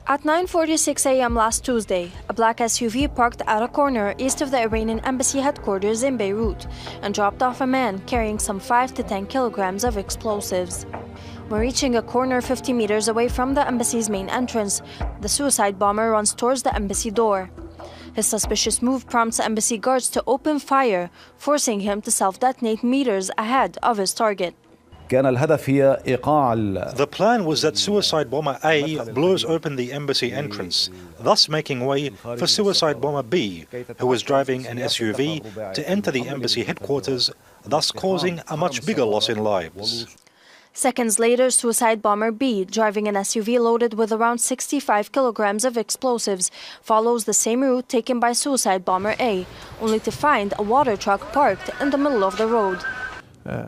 At 9:46 a.m. last Tuesday, a black SUV parked at a corner east of the Iranian embassy headquarters in Beirut and dropped off a man carrying some 5 to 10 kilograms of explosives. When reaching a corner 50 meters away from the embassy's main entrance, the suicide bomber runs towards the embassy door. His suspicious move prompts embassy guards to open fire, forcing him to self-detonate meters ahead of his target. The plan was that suicide bomber A blows open the embassy entrance, thus making way for suicide bomber B, who was driving an SUV, to enter the embassy headquarters, thus causing a much bigger loss in lives. Seconds later, suicide bomber B, driving an SUV loaded with around 65 kilograms of explosives, follows the same route taken by suicide bomber A, only to find a water truck parked in the middle of the road.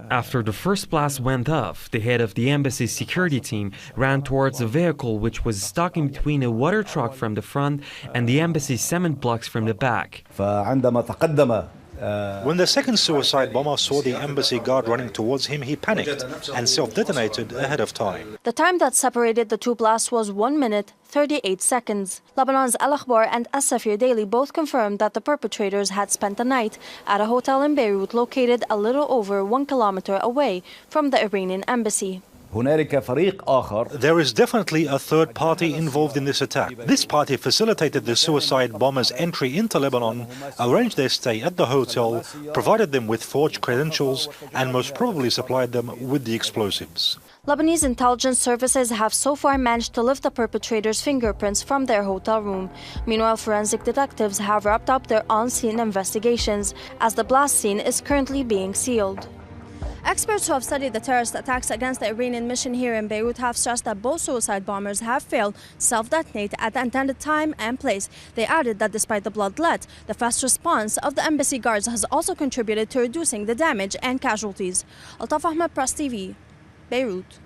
After the first blast went off, the head of the embassy's security team ran towards a vehicle which was stuck in between a water truck from the front and the embassy's cement blocks from the back. When the second suicide bomber saw the embassy guard running towards him, he panicked and self-detonated ahead of time. The time that separated the two blasts was 1 minute, 38 seconds. Lebanon's Al Akhbar and As Safir Daily both confirmed that the perpetrators had spent the night at a hotel in Beirut located a little over 1 kilometer away from the Iranian embassy. There is definitely a third party involved in this attack. This party facilitated the suicide bombers' entry into Lebanon, arranged their stay at the hotel, provided them with forged credentials, and most probably supplied them with the explosives. Lebanese intelligence services have so far managed to lift the perpetrators' fingerprints from their hotel room. Meanwhile, forensic detectives have wrapped up their on-scene investigations, as the blast scene is currently being sealed. Experts who have studied the terrorist attacks against the Iranian mission here in Beirut have stressed that both suicide bombers have failed to self-detonate at the intended time and place. They added that despite the bloodlet, the fast response of the embassy guards has also contributed to reducing the damage and casualties. Altaf Ahmed, Press TV, Beirut.